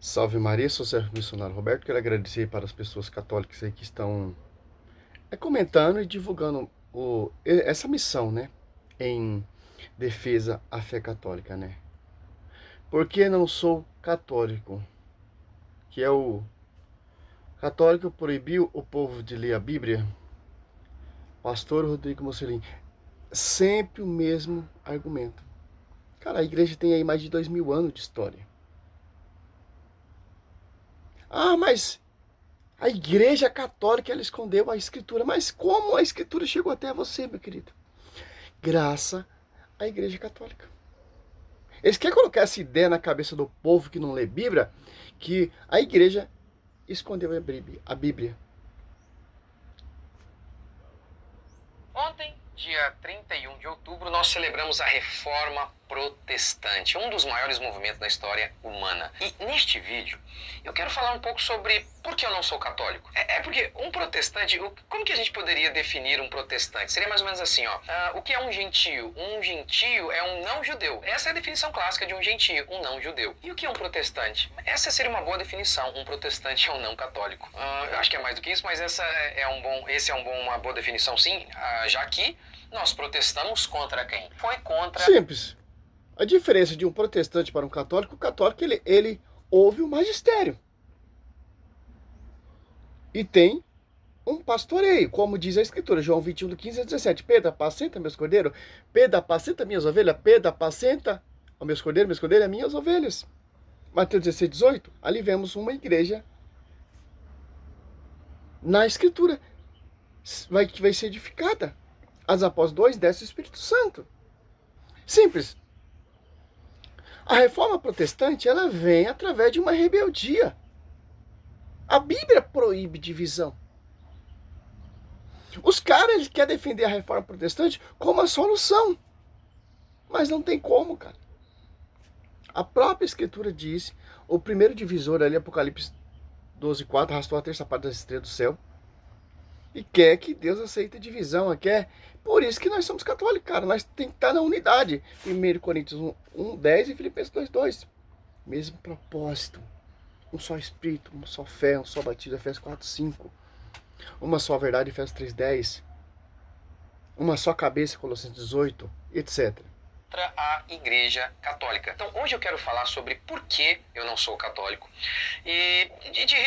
Salve Maria, sou o servo missionário Roberto. Quero agradecer para as pessoas católicas aí que estão comentando e divulgando essa missão, né? Em defesa à fé católica, né? Porque não sou católico, que é o católico proibiu o povo de ler a Bíblia. Pastor Rodrigo Mocelin, sempre o mesmo argumento. Cara, a igreja tem aí mais de 2000 anos de história. Ah, mas a igreja católica, ela escondeu a escritura. Mas como a escritura chegou até você, meu querido? Graças à igreja católica. Eles querem colocar essa ideia na cabeça do povo que não lê Bíblia, que a igreja escondeu a Bíblia. Ontem, dia 31 de outubro, nós celebramos a Reforma Protestante, um dos maiores movimentos da história humana. E neste vídeo, eu quero falar um pouco sobre por que eu não sou católico. Porque um protestante, como que a gente poderia definir um protestante? Seria mais ou menos assim, ó. O que é um gentio? Um gentio é um não-judeu. Essa é a definição clássica de um gentio, um não-judeu. E o que é um protestante? Essa seria uma boa definição. Um protestante é um não católico. Eu acho que é mais do que isso, mas essa uma boa definição, sim, já que nós protestamos contra quem? Foi contra... Simples. A diferença de um protestante para um católico, o católico ele ouve o magistério. E tem um pastoreio, como diz a escritura, João 21, do 15 a 17. Pedro, apacenta meus cordeiros. Pedro, apacenta minhas ovelhas. Pedro, apacenta meus cordeiros, minhas ovelhas. Mateus 16, 18. Ali vemos uma igreja na escritura que vai ser edificada. As após 2 desce o Espírito Santo. Simples. A reforma protestante, ela vem através de uma rebeldia. A Bíblia proíbe divisão. Os caras, eles querem defender a reforma protestante como a solução. Mas não tem como, cara. A própria escritura diz, o primeiro divisor ali, Apocalipse 12:4, arrastou a terça parte das estrelas do céu. E quer que Deus aceite a divisão. Quer. Por isso que nós somos católicos, cara. Nós temos que estar na unidade. 1 Coríntios 1:10 e Filipenses 2:2. Mesmo propósito. Um só Espírito, uma só fé, um só batismo, Efésios 4:5. Uma só verdade, Efésios 3:10. Uma só cabeça, Colossenses 18, etc. Contra a Igreja Católica. Então, hoje eu quero falar sobre por que eu não sou católico. E,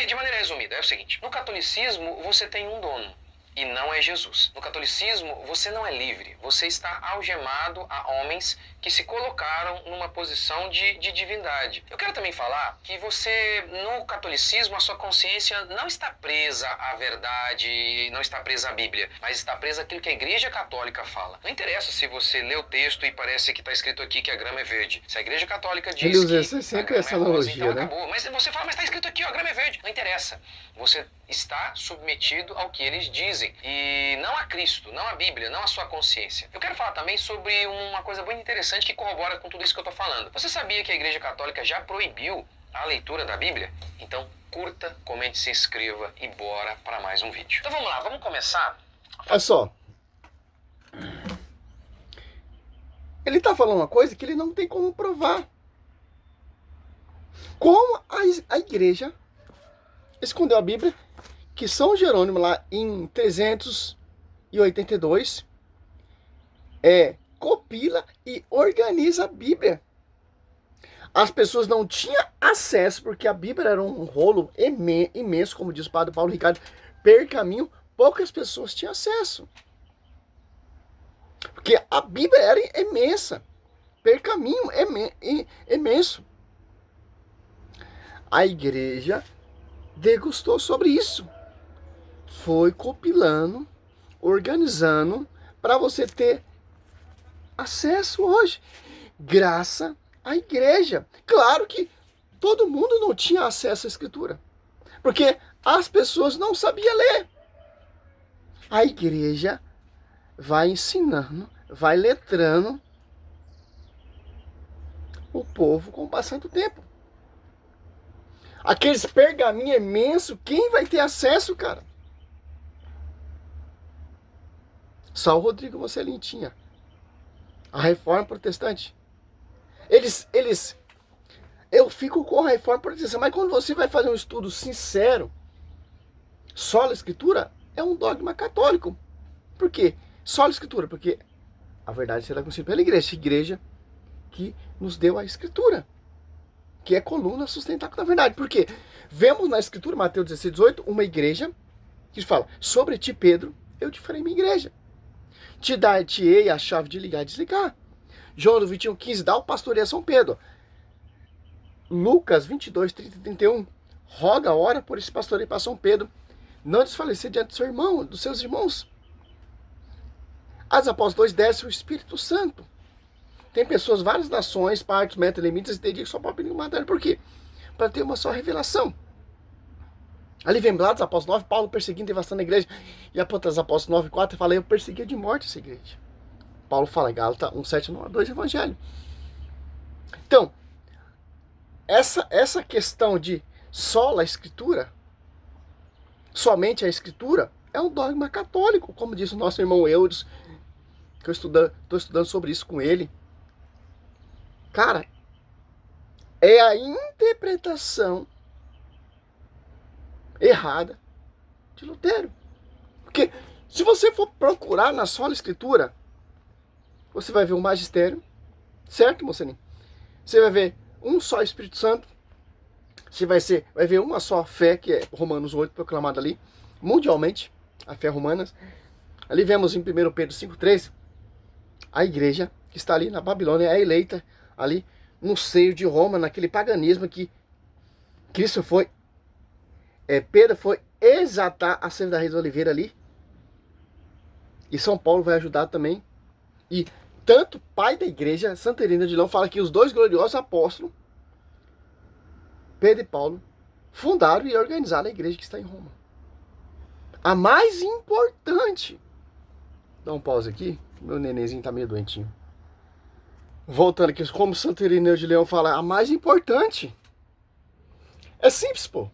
de maneira resumida, é o seguinte: no catolicismo, você tem um dono. E não é Jesus. No catolicismo, você não é livre. Você está algemado a homens que se colocaram numa posição de divindade. Eu quero também falar que você, no catolicismo, a sua consciência não está presa à verdade, não está presa à Bíblia, mas está presa àquilo que a Igreja Católica fala. Não interessa se você lê o texto e parece que está escrito aqui que a grama é verde. Se a Igreja Católica diz Ele usa que a sempre grama essa é rosa, analogia, então né? acabou. Mas você fala, mas está escrito aqui, ó, a grama é verde. Não interessa. Você está submetido ao que eles dizem. E não a Cristo, não a Bíblia, não a sua consciência. Eu quero falar também sobre uma coisa muito interessante que corrobora com tudo isso que eu estou falando. Você sabia que a Igreja Católica já proibiu a leitura da Bíblia? Então, curta, comente, se inscreva e bora para mais um vídeo. Então vamos lá, vamos começar. Olha só. Ele está falando uma coisa que ele não tem como provar. Como a igreja escondeu a Bíblia, que São Jerônimo, lá em 382, copila e organiza a Bíblia. As pessoas não tinham acesso, porque a Bíblia era um rolo imenso, como diz o padre Paulo Ricardo, pergaminho, poucas pessoas tinham acesso. Porque a Bíblia era imensa, pergaminho imenso. A igreja degustou sobre isso. Foi compilando, organizando, para você ter acesso hoje. Graças à igreja. Claro que todo mundo não tinha acesso à escritura. Porque as pessoas não sabiam ler. A igreja vai ensinando, vai letrando o povo com o passar do tempo. Aqueles pergaminhos imensos, quem vai ter acesso, cara? Só o Rodrigo Mocelin tinha. A reforma protestante. Eles eu fico com a reforma protestante. Mas quando você vai fazer um estudo sincero, sola escritura é um dogma católico. Por quê? Sola escritura, porque a verdade será conhecida pela igreja. A igreja que nos deu a escritura, que é coluna sustentável da verdade. Por quê? Vemos na escritura, Mateus 16, 18, uma igreja que fala, sobre ti, Pedro, eu te farei minha igreja. Te-ei a chave de ligar e desligar. João 21, 15, dá o pastoreio a São Pedro. Lucas 22, 30 e 31, roga, ora por esse pastoreio para São Pedro, não desfalecer diante do seu irmão, dos seus irmãos. Atos Apóstolos 2, desce o Espírito Santo. Tem pessoas, várias nações, partos, metalemitas, e tem dia que só pode pedir matéria. Por quê? Para ter uma só revelação. Ali vem Atos Apóstolos 9, Paulo perseguindo, devastando a igreja. E Atos Apóstolos 9, 4, fala, eu perseguia de morte essa igreja. Paulo fala, Gálatas 1, 7, 9, 2, Evangelho. Então, essa questão de sola a escritura, somente a escritura, é um dogma católico, como disse o nosso irmão Eudes, que eu estou estudando sobre isso com ele. Cara, é a interpretação errada de Lutero. Porque se você for procurar na sola escritura, você vai ver um magistério, certo, Moceninho? Você vai ver um só Espírito Santo, você vai ver uma só fé, que é Romanos 8, proclamada ali, mundialmente, a fé romana. Ali vemos em 1 Pedro 5,3, a igreja que está ali na Babilônia é eleita ali no seio de Roma, naquele paganismo que Cristo foi, Pedro foi exaltar a Serra da Reis Oliveira ali, e São Paulo vai ajudar também, e tanto o pai da igreja, Santa Irina de Leão, fala que os dois gloriosos apóstolos, Pedro e Paulo, fundaram e organizaram a igreja que está em Roma. A mais importante. Dá um pause aqui, meu nenenzinho tá meio doentinho. Voltando aqui, como Santa Irina de Leão fala, a mais importante. É simples, pô.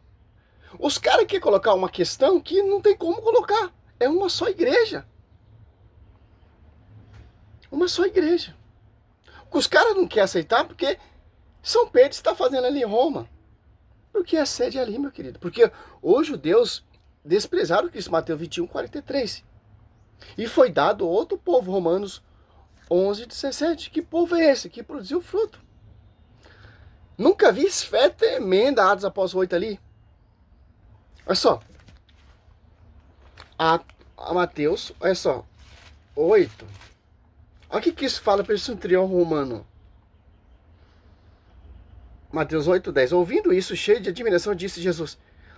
Os caras querem colocar uma questão que não tem como colocar. É uma só igreja. Uma só igreja. Os caras não querem aceitar porque São Pedro está fazendo ali em Roma. Porque a sede é ali, meu querido. Porque os judeus desprezaram Cristo, Mateus 21, 43. E foi dado outro povo, Romanos 11, 17. Que povo é esse? Que produziu fruto. Nunca vi fé tremenda, Atos Apóstolos 8 ali. Olha só. A Mateus, olha só. 8. Olha o que isso fala para esse centurião romano. Mateus 8, 10. Ouvindo isso, cheio de admiração, disse Jesus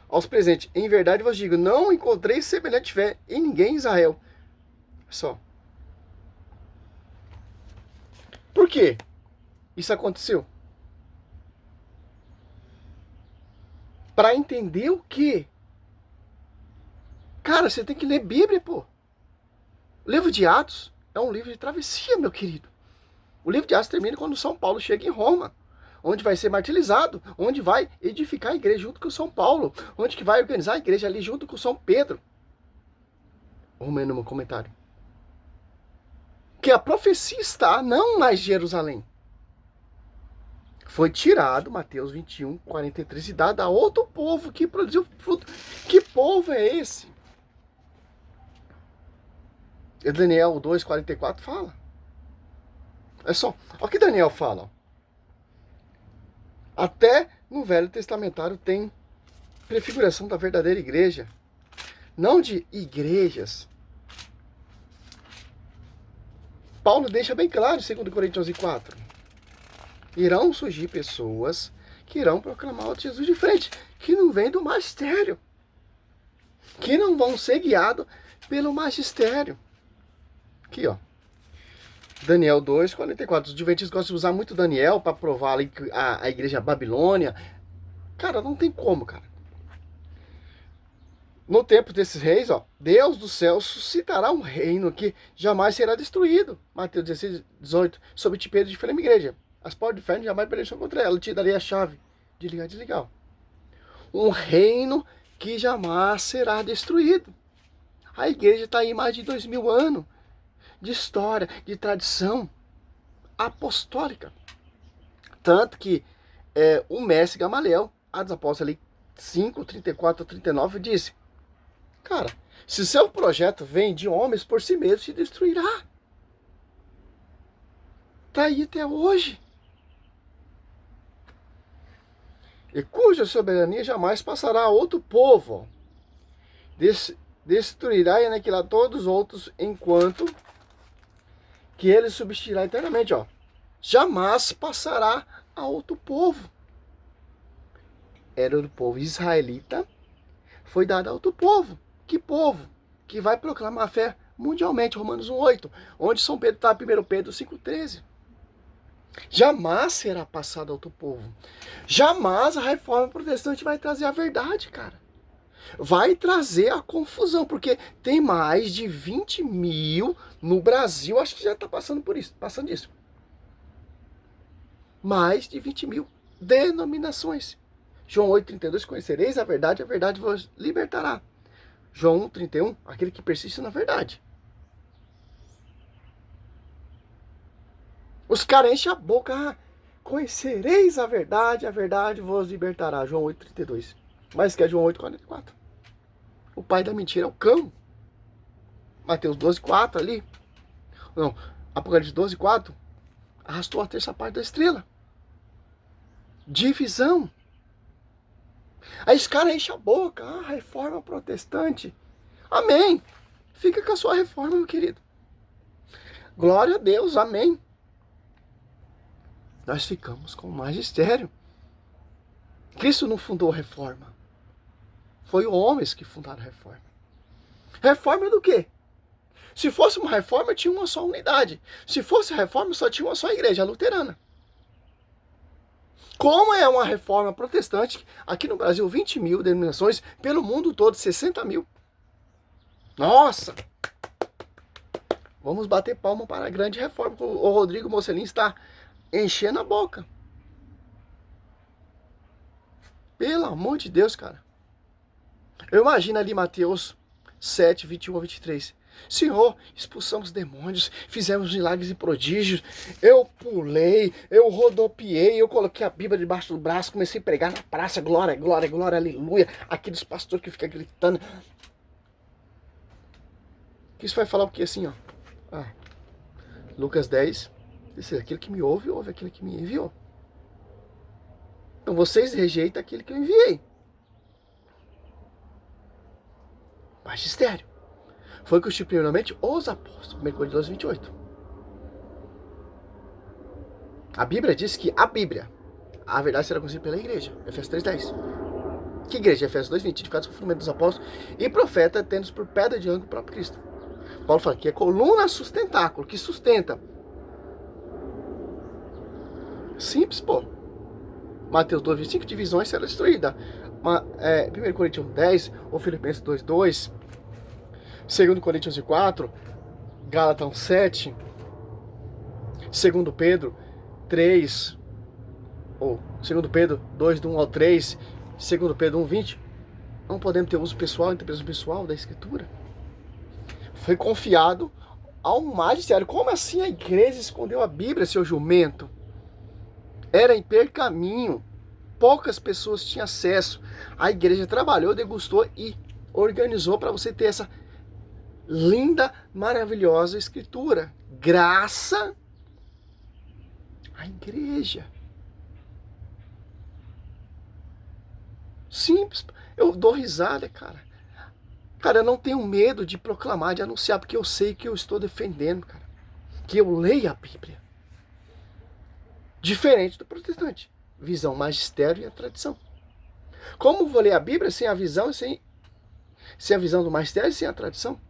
aos presentes, em verdade vos digo, não encontrei semelhante fé em ninguém em Israel. Só. Por quê isso aconteceu? Para entender o quê? Cara, você tem que ler Bíblia, pô. O livro de Atos é um livro de travessia, meu querido. O livro de Atos termina quando São Paulo chega em Roma, onde vai ser martirizado, onde vai edificar a igreja junto com São Paulo, onde que vai organizar a igreja ali junto com São Pedro. Vamos no meu comentário. Que a profecia está não mais em Jerusalém. Foi tirado, Mateus 21, 43, e dado a outro povo que produziu fruto. Que povo é esse? E Daniel 2, 44 fala. É só, olha o que Daniel fala. Até no Velho Testamentário tem prefiguração da verdadeira igreja. Não de igrejas. Paulo deixa bem claro em 2 Coríntios 4. Irão surgir pessoas que irão proclamar o Jesus de frente, que não vem do magistério, que não vão ser guiados pelo magistério. Aqui, ó. Daniel 2, 44. Os adventistas gostam de usar muito Daniel para provar ali a igreja Babilônia. Cara, não tem como, cara. No tempo desses reis, ó, Deus do céu suscitará um reino que jamais será destruído. Mateus 16, 18. Sobre ti, Pedro, de firme igreja. As portas do inferno jamais prevalecerão contra ela. Eu te darei a chave de ligar e desligar. Um reino que jamais será destruído. A igreja está aí mais de 2000 anos de história, de tradição apostólica. Tanto que o mestre Gamaliel, Atos Apóstolos ali 5, 34 a 39, disse: cara, se seu projeto vem de homens, por si mesmo se destruirá. Está aí até hoje. E cuja soberania jamais passará a outro povo. Destruirá e aniquilará todos os outros, enquanto que ele subsistirá eternamente. Ó. Jamais passará a outro povo. Era do povo israelita, foi dado a outro povo. Que povo? Que vai proclamar a fé mundialmente, Romanos 1,8, onde São Pedro está, 1 Pedro 5,13. Jamais será passado a outro povo. Jamais a reforma protestante vai trazer a verdade, cara. Vai trazer a confusão, porque tem mais de 20 mil no Brasil, acho que já está passando disso. Mais de 20 mil denominações. João 8,32, conhecereis a verdade vos libertará. João 1,31, aquele que persiste na verdade. Os caras enchem a boca, conhecereis a verdade vos libertará. João 8,32. Mas que é João 8,44. O pai da mentira é o cão. Mateus 12,4 ali. Não, Apocalipse 12,4. Arrastou a terça parte da estrela. Divisão. Aí os caras enchem a boca. Reforma protestante. Amém. Fica com a sua reforma, meu querido. Glória a Deus, amém. Nós ficamos com o magistério. Cristo não fundou a reforma. Foi os homens que fundaram a reforma. Reforma do quê? Se fosse uma reforma, tinha uma só unidade. Se fosse reforma, só tinha uma só igreja, a luterana. Como é uma reforma protestante, aqui no Brasil 20 mil denominações, pelo mundo todo 60 mil. Nossa! Vamos bater palma para a grande reforma. O Rodrigo Mocelin está enchendo a boca. Pelo amor de Deus, cara. Eu imagino ali Mateus 7, 21 a 23. Senhor, expulsamos demônios, fizemos milagres e prodígios. Eu pulei, eu rodopiei, eu coloquei a Bíblia debaixo do braço, comecei a pregar na praça, glória, glória, glória, aleluia. Aqueles pastores que ficam gritando. Isso vai falar o que assim, ó? Lucas 10. Esse é aquele que me ouve, ouve aquele que me enviou. Então vocês rejeitam aquele que eu enviei. Magistério. Foi que constituiu primeiramente os apóstolos. 1 Coríntios 12, 28. A Bíblia diz que a verdade será conhecida pela igreja. Efésios 3:10. Que igreja? Efésios 2:20. Edificados com o fundamento dos apóstolos e profeta, tendo por pedra de ângulo o próprio Cristo. Paulo fala que é coluna sustentáculo, que sustenta. Simples, pô. Mateus 2:25, divisões será destruída. 1 Coríntios 10, ou Filipenses 2:2, 2 Coríntios 4, Gálatas 7, 2 Pedro 3, ou 2 Pedro 2, do 1 ao 3, 2 Pedro 1:20. Não podemos ter uso pessoal, interpretação pessoal da Escritura. Foi confiado ao magistério. Como assim a igreja escondeu a Bíblia, seu jumento? Era em pergaminho. Poucas pessoas tinham acesso. A igreja trabalhou, degustou e organizou para você ter essa linda, maravilhosa escritura. Graça à igreja. Simples. Eu dou risada, cara. Cara, eu não tenho medo de proclamar, de anunciar, porque eu sei que eu estou defendendo, cara. Que eu leio a Bíblia. Diferente do protestante. Visão, magistério e a tradição. Como vou ler a Bíblia sem a visão e sem a visão do magistério e sem a tradição?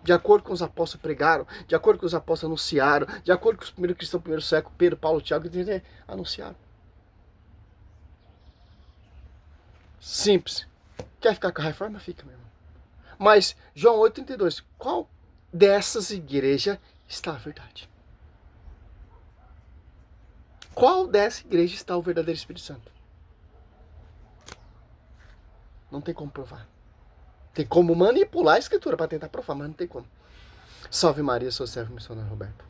De acordo com os apóstolos pregaram, de acordo com os apóstolos anunciaram, de acordo com os primeiros cristãos do primeiro século, Pedro, Paulo, Tiago, anunciaram. Simples. Quer ficar com a reforma? Fica, meu irmão. Mas, João 8,32, qual dessas igrejas está a verdade? Qual dessa igreja está o verdadeiro Espírito Santo? Não tem como provar. Tem como manipular a Escritura para tentar provar, mas não tem como. Salve Maria, sou servo missionário Roberto.